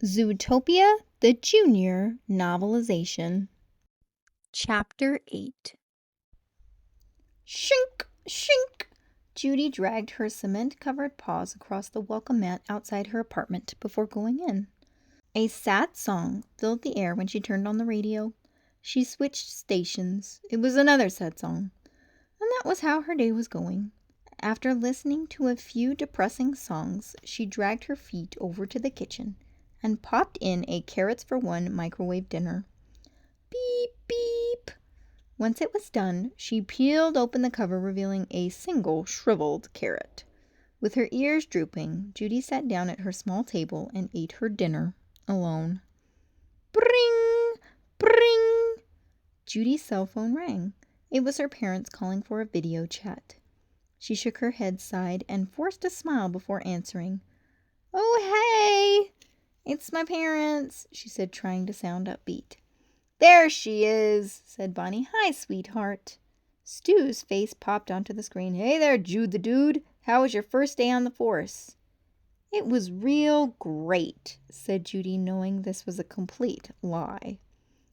Zootopia, the Junior Novelization. Chapter 8. Shink, shink! Judy dragged her cement-covered paws across the welcome mat outside her apartment before going in. A sad song filled the air when she turned on the radio. She switched stations. It was another sad song. And that was how her day was going. After listening to a few depressing songs, she dragged her feet over to the kitchen and popped in a carrots for one microwave dinner. Beep, beep. Once it was done, she peeled open the cover, revealing a single shriveled carrot. With her ears drooping, Judy sat down at her small table and ate her dinner alone. Bring! Bring! Judy's cell phone rang. It was her parents calling for a video chat. She shook her head, sighed, and forced a smile before answering. "Oh, hey! It's my parents," she said, trying to sound upbeat. "There she is," said Bonnie. "Hi, sweetheart." Stu's face popped onto the screen. "Hey there, Jude the Dude. How was your first day on the force?" "It was real great," said Judy, knowing this was a complete lie.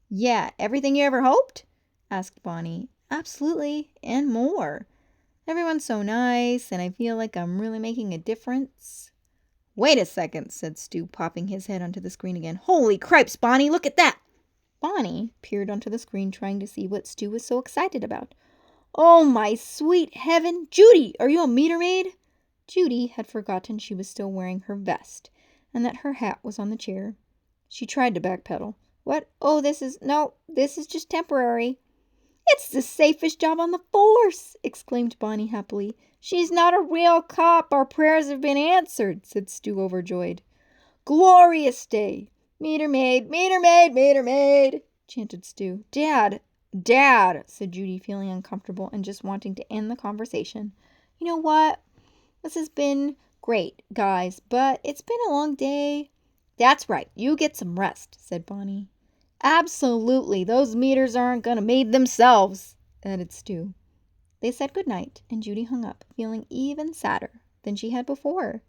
"Yeah, everything you ever hoped?" asked Bonnie. "Absolutely, and more. Everyone's so nice, and I feel like I'm really making a difference." "Wait a second," said Stu, popping his head onto the screen again. "Holy cripes, Bonnie, look at that!" Bonnie peered onto the screen, trying to see what Stu was so excited about. "Oh, my sweet heaven! Judy, are you a meter maid?" Judy had forgotten she was still wearing her vest, and that her hat was on the chair. She tried to backpedal. "What? Oh, this is just temporary." "It's the safest job on the force!" exclaimed Bonnie happily. "She's not a real cop. Our prayers have been answered," said Stu, overjoyed. "Glorious day! Meter maid, meter maid, meter maid," chanted Stu. Dad, said Judy, feeling uncomfortable and just wanting to end the conversation. "You know what? This has been great, guys, but it's been a long day." "That's right. You get some rest," said Bonnie. "Absolutely. Those meters aren't going to maid themselves," added Stu. They said goodnight, and Judy hung up, feeling even sadder than she had before.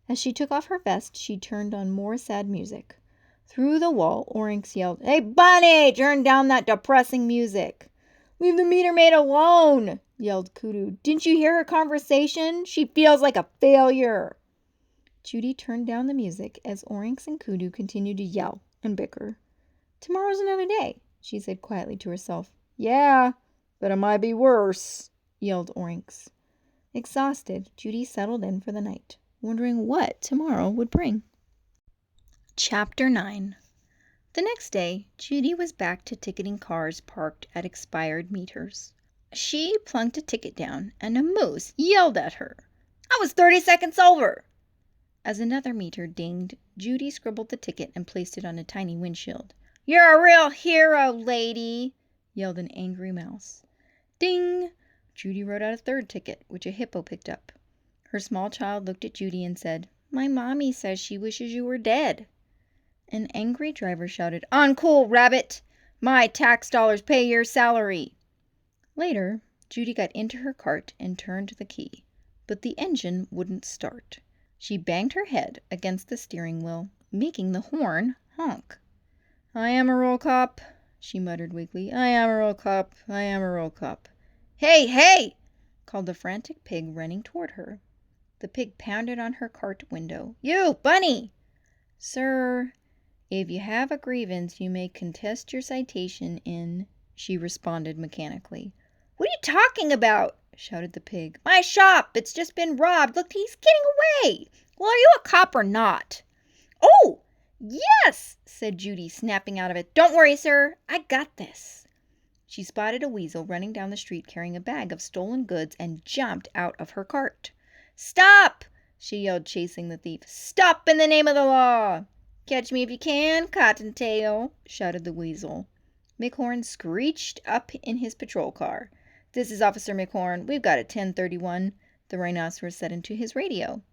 As she took off her vest, she turned on more sad music. Through the wall, Oryx yelled, "Hey, Bunny, turn down that depressing music." "Leave the meter maid alone," yelled Kudu. "Didn't you hear her conversation? She feels like a failure." Judy turned down the music as Oryx and Kudu continued to yell and bicker. "Tomorrow's another day," she said quietly to herself. "Yeah, but it might be worse," yelled Oryx. Exhausted, Judy settled in for the night, wondering what tomorrow would bring. Chapter 9. The next day, Judy was back to ticketing cars parked at expired meters. She plunked a ticket down, and a moose yelled at her. "I was 30 seconds over!" As another meter dinged, Judy scribbled the ticket and placed it on a tiny windshield. "You're a real hero, lady!" yelled an angry mouse. Ding! Judy wrote out a third ticket, which a hippo picked up. Her small child looked at Judy and said, "My mommy says she wishes you were dead." An angry driver shouted, "Uncool, rabbit! My tax dollars pay your salary." Later, Judy got into her cart and turned the key, but the engine wouldn't start. She banged her head against the steering wheel, making the horn honk. "I am a real cop," she muttered weakly. "I am a real cop. I am a real cop." "Hey, hey!" called the frantic pig, running toward her. The pig pounded on her cart window. "You, Bunny!" "Sir, if you have a grievance, you may contest your citation in," she responded mechanically. "What are you talking about?" shouted the pig. "My shop! It's just been robbed. Look, he's getting away. Well, are you a cop or not?" "Oh, yes," said Judy, snapping out of it. "Don't worry, sir. I got this." She spotted a weasel running down the street carrying a bag of stolen goods and jumped out of her cart. "Stop!" she yelled, chasing the thief. "Stop in the name of the law!" "Catch me if you can, Cottontail," shouted the weasel. McHorn screeched up in his patrol car. "This is Officer McHorn. We've got a 1031, the rhinoceros said into his radio.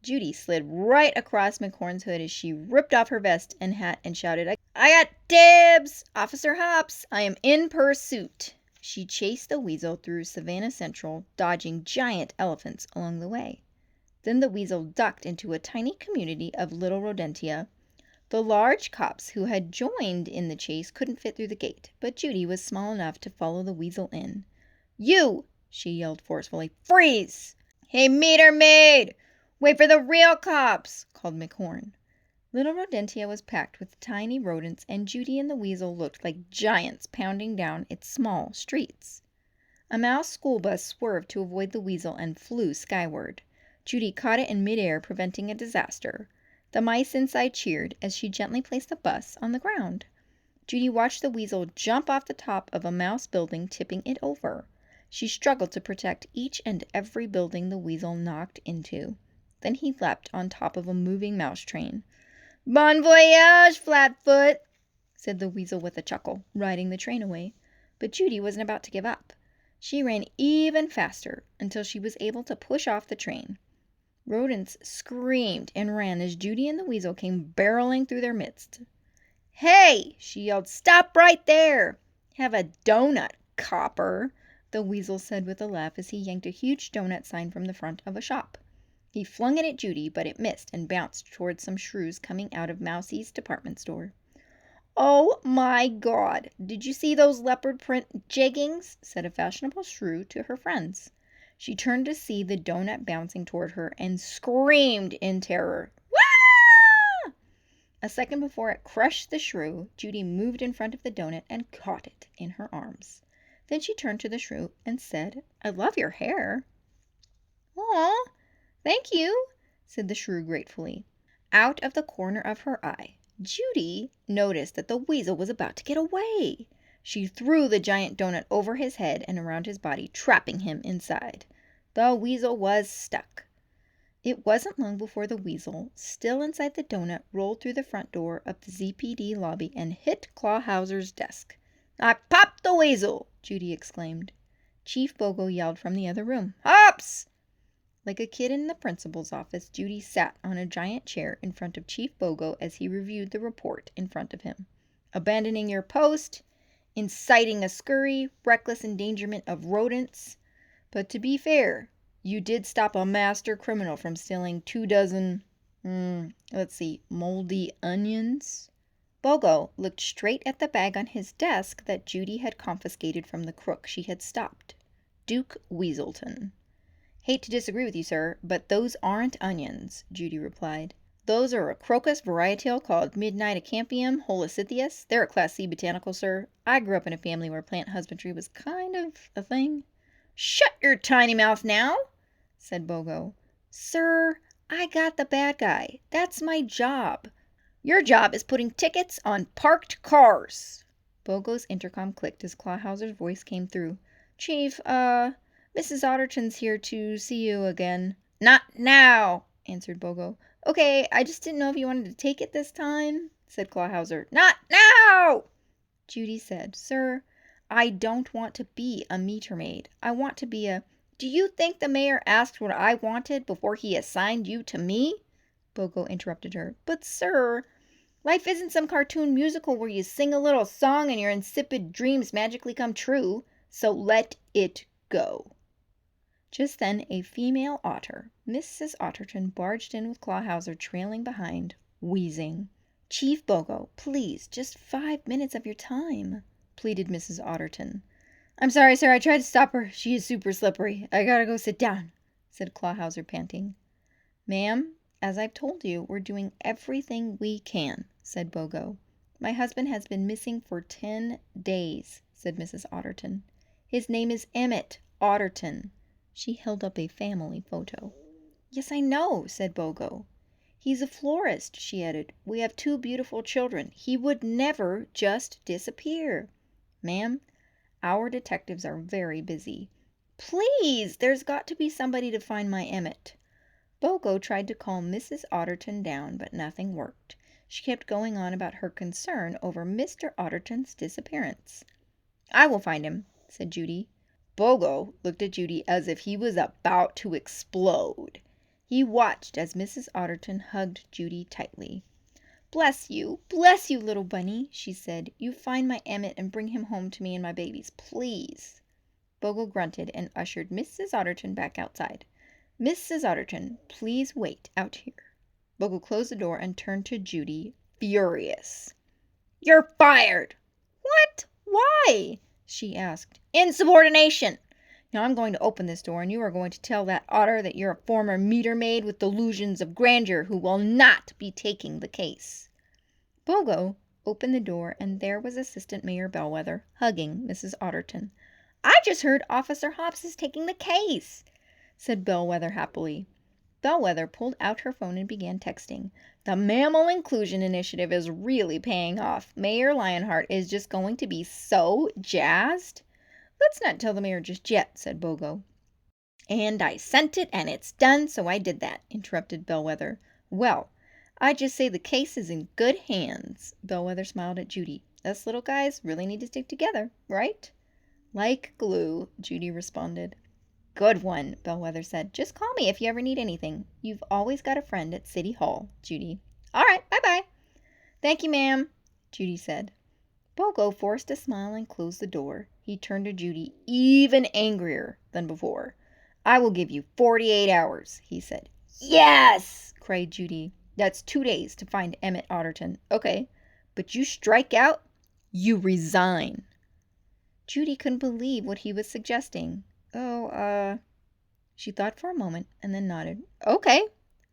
Judy slid right across McHorn's hood as she ripped off her vest and hat and shouted, "I got dibs! Officer Hopps, I am in pursuit." She chased the weasel through Savannah Central, dodging giant elephants along the way. Then the weasel ducked into a tiny community of little rodentia. The large cops who had joined in the chase couldn't fit through the gate, but Judy was small enough to follow the weasel in. "You!" she yelled forcefully. "Freeze!" "Hey, meter maid! Wait for the real cops!" called McHorn. Little Rodentia was packed with tiny rodents, and Judy and the weasel looked like giants pounding down its small streets. A mouse school bus swerved to avoid the weasel and flew skyward. Judy caught it in midair, preventing a disaster. The mice inside cheered as she gently placed the bus on the ground. Judy watched the weasel jump off the top of a mouse building, tipping it over. She struggled to protect each and every building the weasel knocked into. Then he leapt on top of a moving mouse train. "Bon voyage, Flatfoot," said the weasel with a chuckle, riding the train away. But Judy wasn't about to give up. She ran even faster until she was able to push off the train. Rodents screamed and ran as Judy and the weasel came barreling through their midst. "Hey!" she yelled. "Stop right there!" "Have a donut, copper," the weasel said with a laugh as he yanked a huge donut sign from the front of a shop. He flung it at Judy, but it missed and bounced towards some shrews coming out of Mousie's department store. "Oh, my God! Did you see those leopard print jeggings?" said a fashionable shrew to her friends. She turned to see the donut bouncing toward her and screamed in terror. "Wah!" A second before it crushed the shrew, Judy moved in front of the donut and caught it in her arms. Then she turned to the shrew and said, "I love your hair." "Aw, thank you," said the shrew gratefully. Out of the corner of her eye, Judy noticed that the weasel was about to get away. She threw the giant donut over his head and around his body, trapping him inside. The weasel was stuck. It wasn't long before the weasel, still inside the donut, rolled through the front door of the ZPD lobby and hit Clawhouser's desk. "I popped the weasel!" Judy exclaimed. Chief Bogo yelled from the other room, "Hopps!" Like a kid in the principal's office, Judy sat on a giant chair in front of Chief Bogo as he reviewed the report in front of him. "Abandoning your post, inciting a scurry, reckless endangerment of rodents. But to be fair, you did stop a master criminal from stealing 24 moldy onions." Bogo looked straight at the bag on his desk that Judy had confiscated from the crook she had stopped. Duke Weaselton. "Hate to disagree with you, sir, but those aren't onions," Judy replied. "Those are a crocus varietal called Midnight Acampium holocithius. They're a Class C botanical, sir. I grew up in a family where plant husbandry was kind of a thing." "Shut your tiny mouth now," said Bogo. "Sir, I got the bad guy. That's my job." "Your job is putting tickets on parked cars." Bogo's intercom clicked as Clawhouser's voice came through. "Chief, Mrs. Otterton's here to see you again." "Not now," answered Bogo. "Okay, I just didn't know if you wanted to take it this time," said Clawhouser. "Not now!" Judy said, "Sir, I don't want to be a meter maid. I want to be a—" "Do you think the mayor asked what I wanted before he assigned you to me?" Bogo interrupted her. "But, sir, life isn't some cartoon musical where you sing a little song and your insipid dreams magically come true. So let it go." Just then a female otter, Mrs. Otterton, barged in with Clawhouser trailing behind, wheezing. "Chief Bogo, please, just 5 minutes of your time," pleaded Mrs. Otterton. "I'm sorry, sir, I tried to stop her. She is super slippery. I gotta go sit down," said Clawhouser, panting. "Ma'am, as I've told you, we're doing everything we can," said Bogo. "My husband has been missing for 10 days, said Mrs. Otterton. "His name is Emmett Otterton." She held up a family photo. "Yes, I know," said Bogo. "He's a florist," she added. "We have 2 beautiful children. He would never just disappear." "Ma'am, our detectives are very busy." "Please, there's got to be somebody to find my Emmett." Bogo tried to calm Mrs. Otterton down, but nothing worked. She kept going on about her concern over Mr. Otterton's disappearance. "I will find him," said Judy. Bogo looked at Judy as if he was about to explode. He watched as Mrs. Otterton hugged Judy tightly. Bless you, little bunny," she said. "You find my Emmett and bring him home to me and my babies, please." Bogo grunted and ushered Mrs. Otterton back outside. "Mrs. Otterton, please wait out here." Bogo closed the door and turned to Judy furious. "You're fired!" "What? Why?" she asked. "Insubordination! Now I'm going to open this door, and you are going to tell that otter that you're a former meter maid with delusions of grandeur who will not be taking the case." Bogo opened the door, and there was Assistant Mayor Bellwether hugging Mrs. Otterton. "I just heard Officer Hopps is taking the case," said Bellwether happily. Bellwether pulled out her phone and began texting. "The Mammal Inclusion Initiative is really paying off. Mayor Lionheart is just going to be so jazzed." "Let's not tell the mayor just yet," said Bogo. "And I sent it, and it's done, so I did that," interrupted Bellwether. "Well, I just say the case is in good hands." Bellwether smiled at Judy. "Us little guys really need to stick together, right?" "Like glue," Judy responded. "Good one," Bellwether said. "Just call me if you ever need anything. You've always got a friend at City Hall, Judy." "All right, bye-bye." "Thank you, ma'am," Judy said. Bogo forced a smile and closed the door. He turned to Judy, even angrier than before. "I will give you 48 hours, he said. "Yes!" cried Judy. "That's 2 days to find Emmett Otterton." "Okay, but you strike out, you resign." Judy couldn't believe what he was suggesting. She thought for a moment and then nodded. "Okay,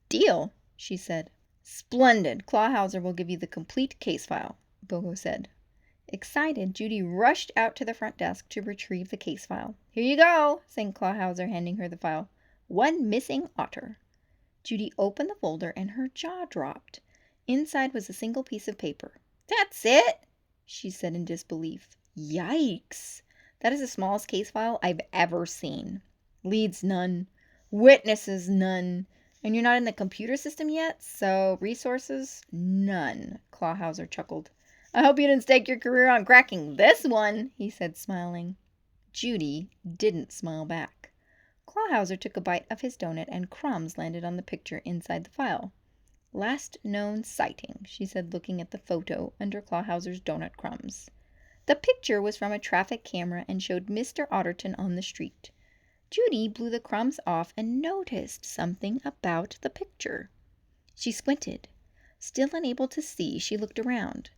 deal," she said. "Splendid. Clawhauser will give you the complete case file," Bogo said. Excited, Judy rushed out to the front desk to retrieve the case file. "Here you go," sang Clawhauser, handing her the file. "One missing otter." Judy opened the folder and her jaw dropped. Inside was a single piece of paper. "That's it?" she said in disbelief. "Yikes! That is the smallest case file I've ever seen. Leads none. Witnesses none. And you're not in the computer system yet, so resources none." Clawhauser chuckled. "I hope you didn't stake your career on cracking this one," he said, smiling. Judy didn't smile back. Clawhauser took a bite of his donut and crumbs landed on the picture inside the file. "Last known sighting," she said, looking at the photo under Clawhauser's donut crumbs. The picture was from a traffic camera and showed Mr. Otterton on the street. Judy blew the crumbs off and noticed something about the picture. She squinted. Still unable to see, she looked around.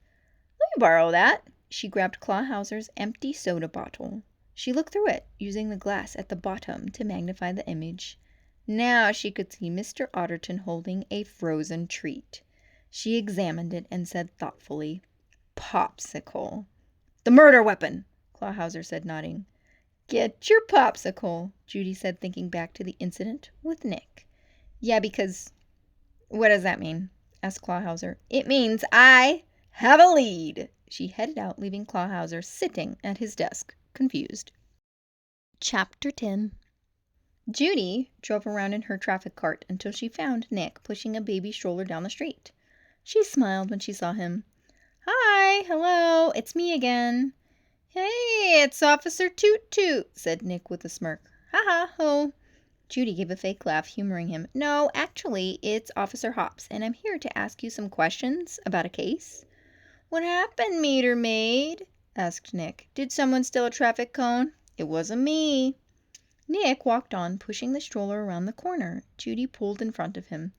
"Let me borrow that." She grabbed Clawhauser's empty soda bottle. She looked through it, using the glass at the bottom to magnify the image. Now she could see Mr. Otterton holding a frozen treat. She examined it and said thoughtfully, "Popsicle." "The murder weapon," Clawhauser said, nodding. "Get your popsicle," Judy said, thinking back to the incident with Nick. "Yeah, because—" "What does that mean?" asked Clawhauser. "It means I have a lead." She headed out, leaving Clawhauser sitting at his desk, confused. Chapter 10. Judy drove around in her traffic cart until she found Nick pushing a baby stroller down the street. She smiled when she saw him. "Hi, hello, it's me again." "Hey, it's Officer Toot Toot," said Nick with a smirk. "Ha ha ho." Judy gave a fake laugh, humoring him. "No, actually, it's Officer Hopps, and I'm here to ask you some questions about a case." "What happened, meter maid?" asked Nick. "Did someone steal a traffic cone?" "It wasn't me." Nick walked on, pushing the stroller around the corner. Judy pulled in front of him.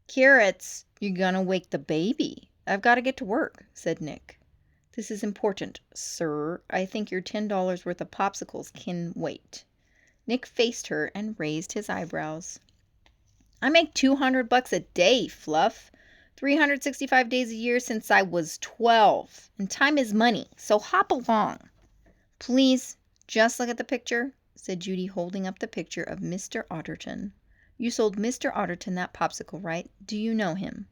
"Carrots, you're gonna wake the baby. I've got to get to work," said Nick. "This is important, sir. I think your $10 worth of popsicles can wait." Nick faced her and raised his eyebrows. "I make $200 a day, Fluff. 365 days a year since I was 12. And time is money, so hop along." "Please, just look at the picture," said Judy, holding up the picture of Mr. Otterton. "You sold Mr. Otterton that popsicle, right? Do you know him?"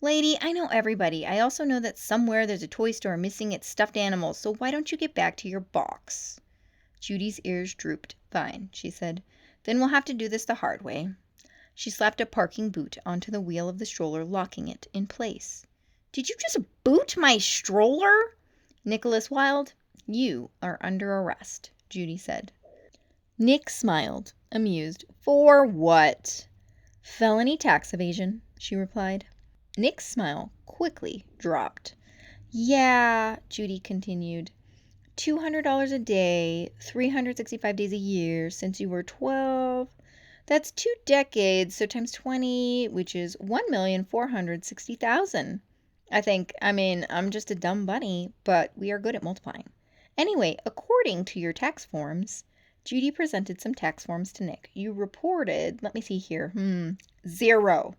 "Lady, I know everybody. I also know that somewhere there's a toy store missing its stuffed animals, so why don't you get back to your box?" Judy's ears drooped. "Fine," she said. "Then we'll have to do this the hard way." She slapped a parking boot onto the wheel of the stroller, locking it in place. "Did you just boot my stroller?" "Nicholas Wilde, you are under arrest," Judy said. Nick smiled, amused. "For what?" "Felony tax evasion," she replied. Nick's smile quickly dropped. "Yeah," Judy continued. $200 a day, 365 days a year, since you were 12. That's 2 decades, so times 20, which is 1,460,000. I'm just a dumb bunny, but we are good at multiplying. Anyway, according to your tax forms, Judy presented some tax forms to Nick. You reported, let me see here, 0.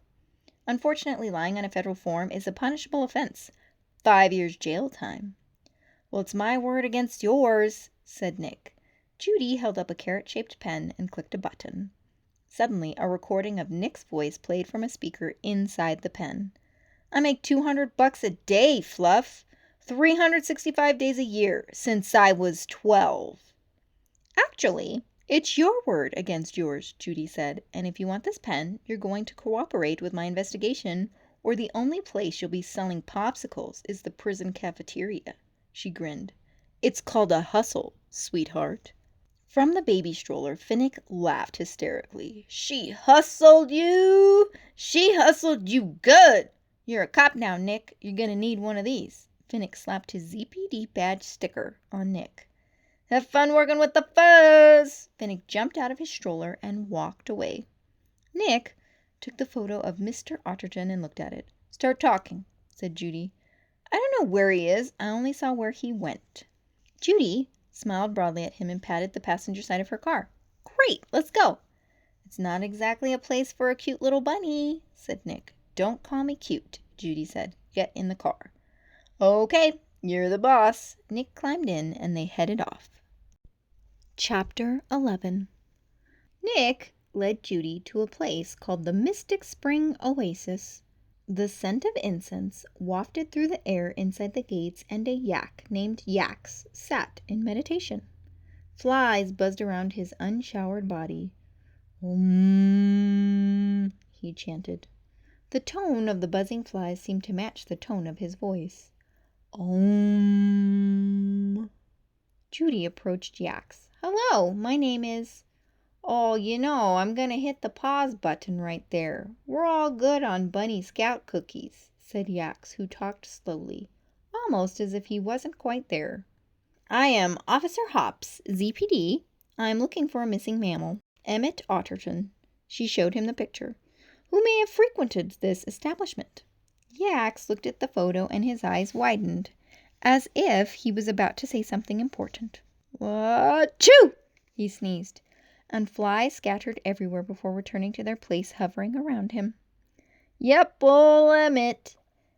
Unfortunately, lying on a federal form is a punishable offense. 5 years jail time. Well, it's my word against yours, said Nick. Judy held up a carrot-shaped pen and clicked a button. Suddenly, a recording of Nick's voice played from a speaker inside the pen. I make $200 a day, Fluff. 365 days a year since I was 12. Actually, it's your word against yours, Judy said, and if you want this pen, you're going to cooperate with my investigation, or the only place you'll be selling popsicles is the prison cafeteria. She grinned. It's called a hustle, sweetheart. From the baby stroller, Finnick laughed hysterically. She hustled you! She hustled you good! You're a cop now, Nick. You're gonna need one of these. Finnick slapped his ZPD badge sticker on Nick. Have fun working with the fuzz! Finnick jumped out of his stroller and walked away. Nick took the photo of Mr. Otterton and looked at it. Start talking, said Judy. I don't know where he is. I only saw where he went. Judy smiled broadly at him and patted the passenger side of her car. Great, let's go. It's not exactly a place for a cute little bunny, said Nick. Don't call me cute, Judy said. Get in the car. Okay, you're the boss. Nick climbed in and they headed off. Chapter 11. Nick led Judy to a place called the Mystic Spring Oasis. The scent of incense wafted through the air inside the gates, and a yak named Yax sat in meditation. Flies buzzed around his unshowered body. Om, he chanted. The tone of the buzzing flies seemed to match the tone of his voice. Om. Judy approached Yax. Hello, my name is... Oh, I'm gonna hit the pause button right there. We're all good on Bunny Scout cookies, said Yax, who talked slowly, almost as if he wasn't quite there. I am Officer Hopps, ZPD. I'm looking for a missing mammal, Emmett Otterton. She showed him the picture. Who may have frequented this establishment? Yax looked at the photo and his eyes widened, as if he was about to say something important. Achoo! He sneezed, and flies scattered everywhere before returning to their place hovering around him. Yep, ol' Emmett.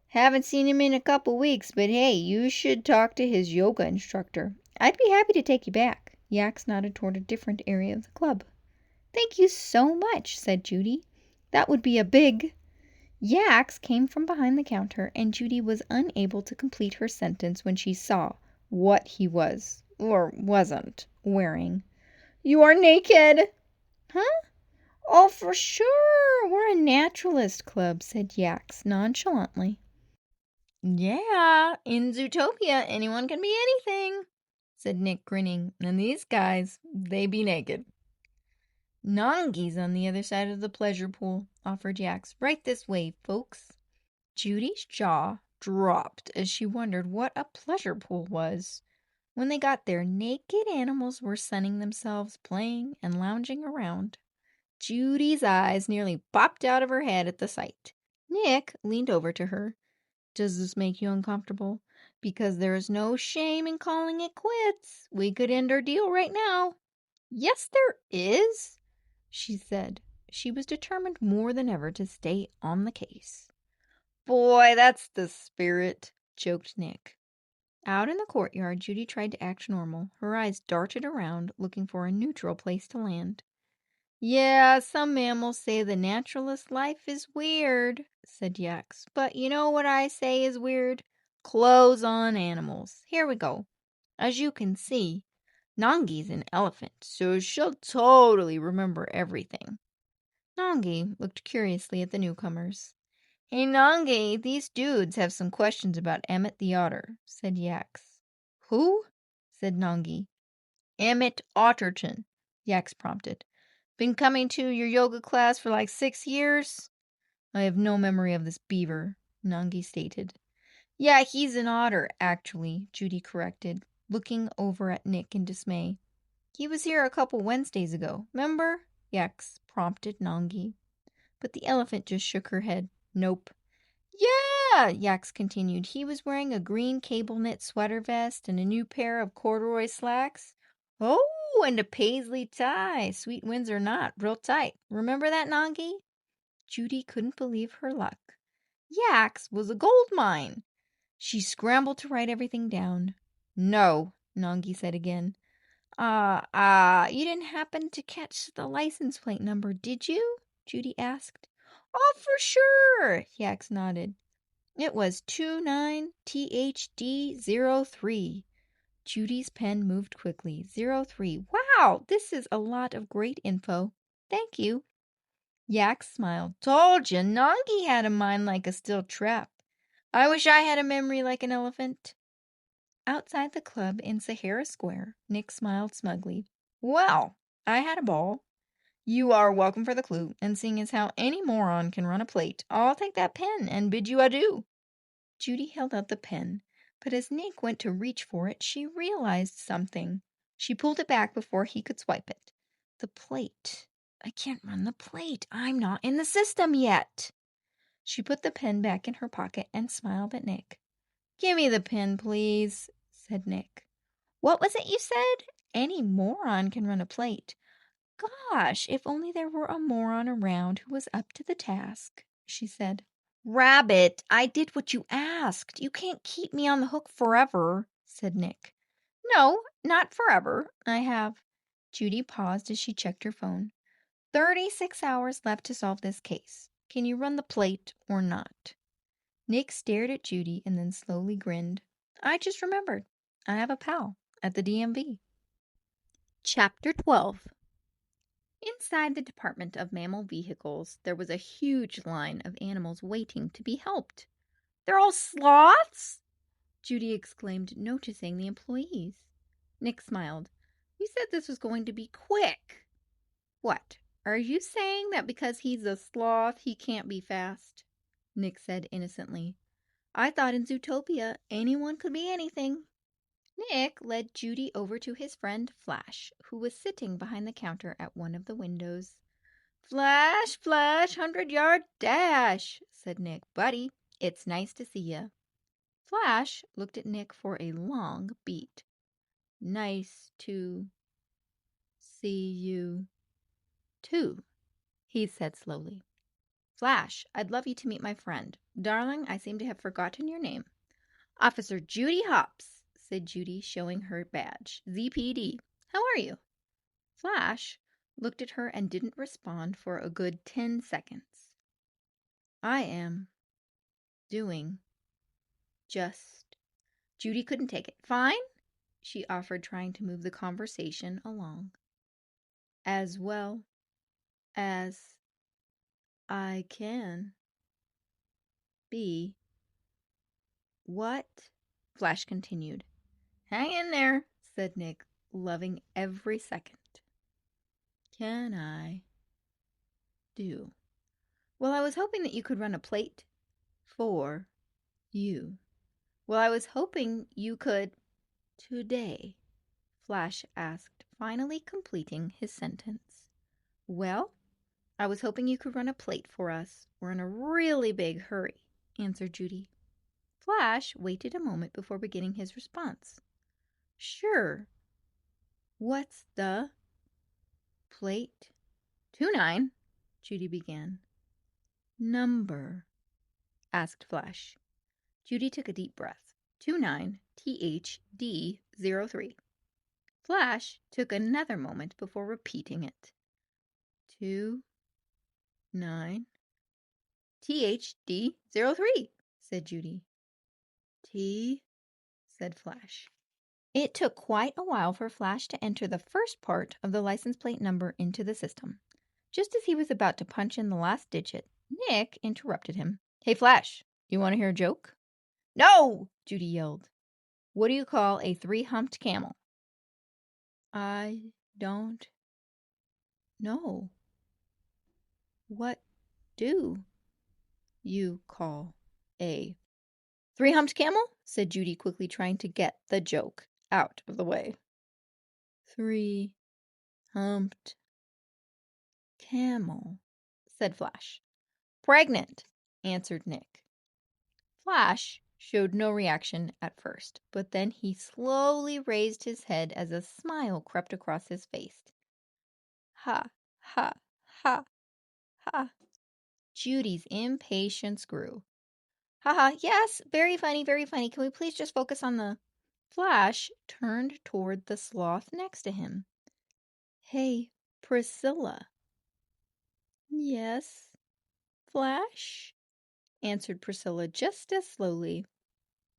Haven't seen him in a couple weeks, but hey, you should talk to his yoga instructor. I'd be happy to take you back. Yax nodded toward a different area of the club. Thank you so much, said Judy. That would be a big... Yax came from behind the counter, and Judy was unable to complete her sentence when she saw what he was, or wasn't, wearing. You are naked! Huh? Oh, for sure. We're a naturalist club, said Yax nonchalantly. Yeah, in Zootopia, anyone can be anything, said Nick, grinning. And these guys, they be naked. Nongi's on the other side of the pleasure pool, offered Yax. Right this way, folks. Judy's jaw dropped as she wondered what a pleasure pool was. When they got there, naked animals were sunning themselves, playing, and lounging around. Judy's eyes nearly popped out of her head at the sight. Nick leaned over to her. Does this make you uncomfortable? Because there is no shame in calling it quits. We could end our deal right now. Yes, there is, she said. She was determined more than ever to stay on the case. Boy, that's the spirit, joked Nick. Out in the courtyard, Judy tried to act normal. Her eyes darted around, looking for a neutral place to land. Yeah, some mammals say the naturalist life is weird, said Yax. But you know what I say is weird? Clothes on animals. Here we go. As you can see, Nangi's an elephant, so she'll totally remember everything. Nangi looked curiously at the newcomers. Hey, Nangi, these dudes have some questions about Emmett the otter, said Yax. Who? Said Nangi. Emmett Otterton, Yax prompted. Been coming to your yoga class for like 6 years? I have no memory of this beaver, Nangi stated. Yeah, he's an otter, actually, Judy corrected, looking over at Nick in dismay. He was here a couple Wednesdays ago, remember? Yax prompted Nangi. But the elephant just shook her head. Nope. Yeah, Yeah, Yax continued. He was wearing a green cable knit sweater vest and a new pair of corduroy slacks. Oh, and a paisley tie. Sweet winds or not, real tight. Remember that, Nangi? Judy couldn't believe her luck. Yax was a gold mine. She scrambled to write everything down. No, Nangi said again. You didn't happen to catch the license plate number, did you? Judy asked. Oh, for sure, Yax nodded. It was 29THD03. Judy's pen moved quickly. 03. Wow, this is a lot of great info. Thank you. Yax smiled. Told you, Nangi had a mind like a steel trap. I wish I had a memory like an elephant. Outside the club in Sahara Square, Nick smiled smugly. Well, I had a ball. You are welcome for the clue, and seeing as how any moron can run a plate, I'll take that pen and bid you adieu. Judy held out the pen, but as Nick went to reach for it, she realized something. She pulled it back before he could swipe it. The plate. I can't run the plate. I'm not in the system yet. She put the pen back in her pocket and smiled at Nick. Give me the pen, please, said Nick. What was it you said? Any moron can run a plate. Gosh, if only there were a moron around who was up to the task, she said. Rabbit, I did what you asked. You can't keep me on the hook forever, said Nick. No, not forever. I have. Judy paused as she checked her phone. 36 hours left to solve this case. Can you run the plate or not? Nick stared at Judy and then slowly grinned. I just remembered. I have a pal at the DMV. Chapter 12. Inside the Department of Mammal Vehicles, there was a huge line of animals waiting to be helped. They're all sloths? Judy exclaimed, noticing the employees. Nick smiled. We said this was going to be quick. What, are you saying that because he's a sloth he can't be fast? Nick said innocently. I thought in Zootopia anyone could be anything. Nick led Judy over to his friend Flash, who was sitting behind the counter at one of the windows. Flash, Flash, 100-yard dash, said Nick. Buddy, it's nice to see you. Flash looked at Nick for a long beat. Nice to see you, too, he said slowly. Flash, I'd love you to meet my friend. Darling, I seem to have forgotten your name. Officer Judy Hopps, said Judy, showing her badge. ZPD. How are you? Flash looked at her and didn't respond for a good 10 seconds. I am doing just. Judy couldn't take it. Fine, she offered, trying to move the conversation along. As well as I can be. What? Flash continued. Hang in there, said Nick, loving every second. Can I do? Well, I was hoping that you could run a plate for you. Well, I was hoping you could today, Flash asked, finally completing his sentence. Well, I was hoping you could run a plate for us. We're in a really big hurry, answered Judy. Flash waited a moment before beginning his response. Sure. What's the plate? 29, Judy began. Number? Asked Flash. Judy took a deep breath. 29THD03. Flash took another moment before repeating it. 29THD03, said Judy. T, said Flash. It took quite a while for Flash to enter the first part of the license plate number into the system. Just as he was about to punch in the last digit, Nick interrupted him. Hey, Flash, you want to hear a joke? No, Judy yelled. What do you call a 3-humped camel? I don't know. What do you call a 3-humped camel? Said Judy, quickly trying to get the joke out of the way. 3-humped camel, said Flash. Pregnant, answered Nick. Flash showed no reaction at first, but then he slowly raised his head as a smile crept across his face. Ha, ha, ha, ha. Judy's impatience grew. Haha, yes, very funny, very funny. Can we please just focus on the... Flash turned toward the sloth next to him. Hey, Priscilla. Yes, Flash, answered Priscilla just as slowly.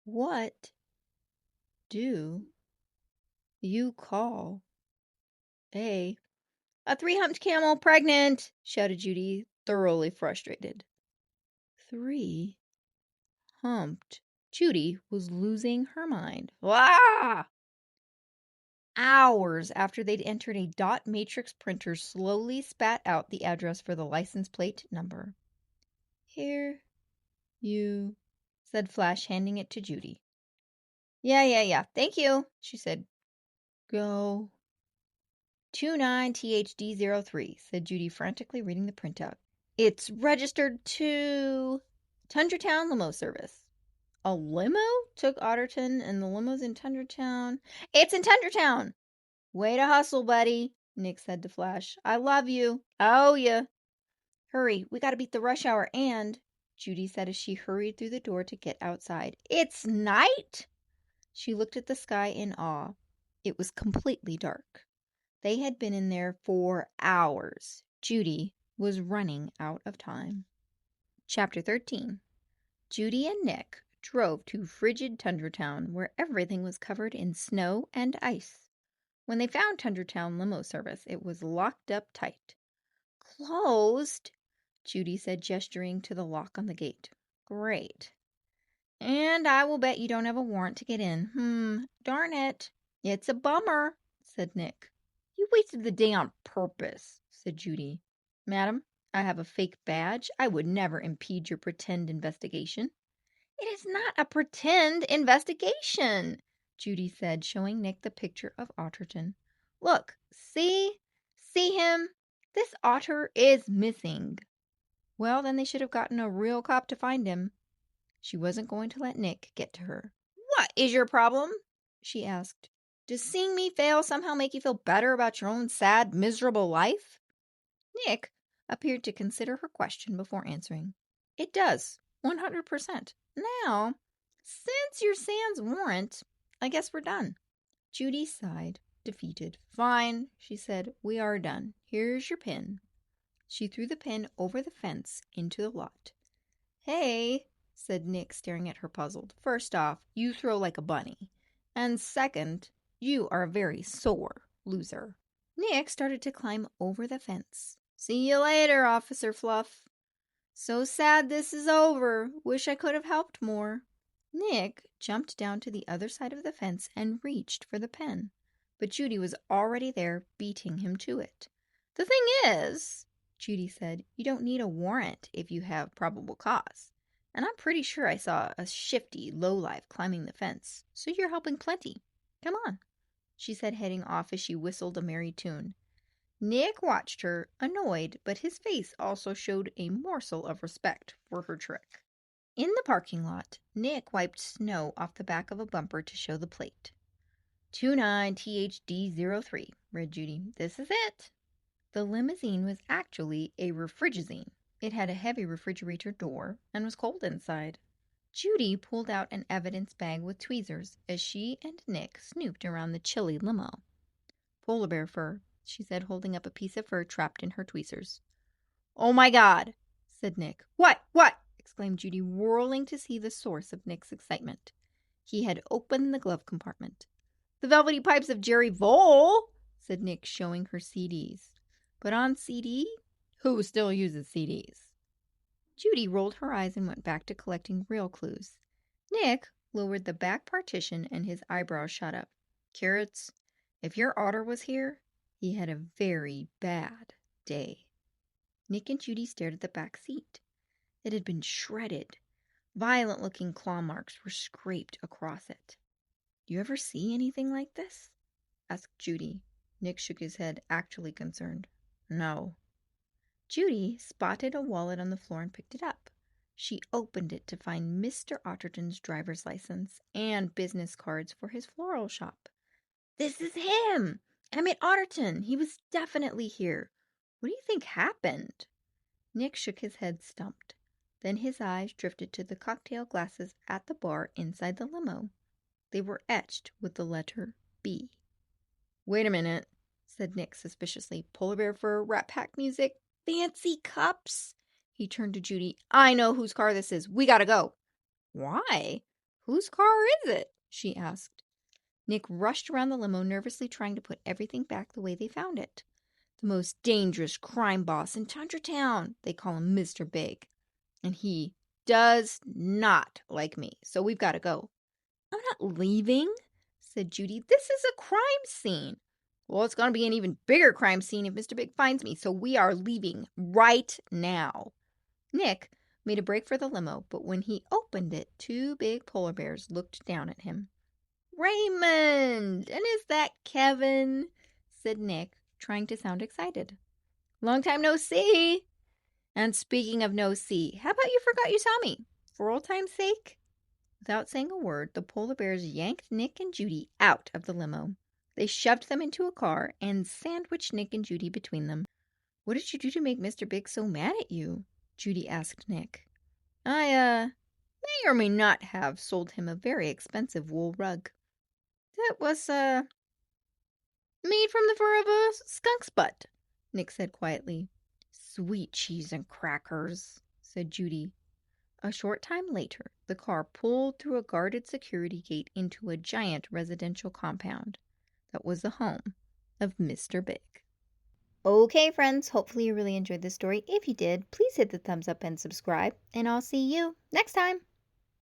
What do you call a... A three-humped camel pregnant, shouted Judy, thoroughly frustrated. Three-humped. Judy was losing her mind. Ah! Hours after they'd entered, a dot matrix printer slowly spat out the address for the license plate number. Here you, said Flash, handing it to Judy. Yeah. Thank you, she said. Go. 29THD03, said Judy, frantically reading the printout. It's registered to Tundratown Limo Service. A limo took Otterton and the limo's in Tundratown. It's in Tundratown! Way to hustle, buddy, Nick said to Flash. I love you. I owe you. Hurry, we gotta beat the rush hour and... Judy said as she hurried through the door to get outside. It's night? She looked at the sky in awe. It was completely dark. They had been in there for hours. Judy was running out of time. Chapter 13. Judy and Nick drove to frigid Tundratown, where everything was covered in snow and ice. When they found Tundratown Limo Service, it was locked up tight. Closed, Judy said, gesturing to the lock on the gate. Great. And I will bet you don't have a warrant to get in. Darn it. It's a bummer, said Nick. You wasted the day on purpose, said Judy. Madam, I have a fake badge. I would never impede your pretend investigation. It is not a pretend investigation, Judy said, showing Nick the picture of Otterton. Look, see him? This otter is missing. Well, then they should have gotten a real cop to find him. She wasn't going to let Nick get to her. What is your problem? She asked. Does seeing me fail somehow make you feel better about your own sad, miserable life? Nick appeared to consider her question before answering. It does, 100%. Now, since you're sans warrant, I guess we're done. Judy sighed, defeated. Fine, she said. We are done. Here's your pin. She threw the pin over the fence into the lot. Hey, said Nick, staring at her puzzled. First off, you throw like a bunny. And second, you are a very sore loser. Nick started to climb over the fence. See you later, Officer Fluff. So sad this is over. Wish I could have helped more. Nick jumped down to the other side of the fence and reached for the pen. But Judy was already there, beating him to it. The thing is, Judy said, you don't need a warrant if you have probable cause. And I'm pretty sure I saw a shifty lowlife climbing the fence, so you're helping plenty. Come on, she said, heading off as she whistled a merry tune. Nick watched her, annoyed, but his face also showed a morsel of respect for her trick. In the parking lot, Nick wiped snow off the back of a bumper to show the plate. 29THD03, read Judy. This is it. The limousine was actually a refrigazine. It had a heavy refrigerator door and was cold inside. Judy pulled out an evidence bag with tweezers as she and Nick snooped around the chilly limo. Polar bear fur, she said, holding up a piece of fur trapped in her tweezers. Oh my God, said Nick. What? Exclaimed Judy, whirling to see the source of Nick's excitement. He had opened the glove compartment. The velvety pipes of Jerry Vole, said Nick, showing her CDs. But on CD? Who still uses CDs? Judy rolled her eyes and went back to collecting real clues. Nick lowered the back partition and his eyebrows shot up. Carrots, if your otter was here, he had a very bad day. Nick and Judy stared at the back seat. It had been shredded. Violent-looking claw marks were scraped across it. Do you ever see anything like this? Asked Judy. Nick shook his head, actually concerned. No. Judy spotted a wallet on the floor and picked it up. She opened it to find Mr. Otterton's driver's license and business cards for his floral shop. "This is him! Emmett Otterton! He was definitely here. What do you think happened?" Nick shook his head, stumped. Then his eyes drifted to the cocktail glasses at the bar inside the limo. They were etched with the letter B. "Wait a minute," said Nick suspiciously. "Polar Bear for Rat Pack music? Fancy cups?" He turned to Judy. "I know whose car this is. We gotta go." "Why? Whose car is it?" she asked. Nick rushed around the limo, nervously trying to put everything back the way they found it. "The most dangerous crime boss in Tundra Town. They call him Mr. Big. And he does not like me, so we've got to go." "I'm not leaving," said Judy. "This is a crime scene." "Well, it's going to be an even bigger crime scene if Mr. Big finds me, so we are leaving right now." Nick made a break for the limo, but when he opened it, 2 big polar bears looked down at him. "Raymond! And is that Kevin?" said Nick, trying to sound excited. "Long time no see. And speaking of no see, how about you forgot you saw me? For old time's sake?" Without saying a word, the polar bears yanked Nick and Judy out of the limo. They shoved them into a car and sandwiched Nick and Judy between them. "What did you do to make Mr. Big so mad at you?" Judy asked Nick. "I, may or may not have sold him a very expensive wool rug. That was, made from the fur of a skunk's butt," Nick said quietly. "Sweet cheese and crackers," said Judy. A short time later, the car pulled through a guarded security gate into a giant residential compound that was the home of Mr. Big. Okay, friends, hopefully you really enjoyed this story. If you did, please hit the thumbs up and subscribe, and I'll see you next time.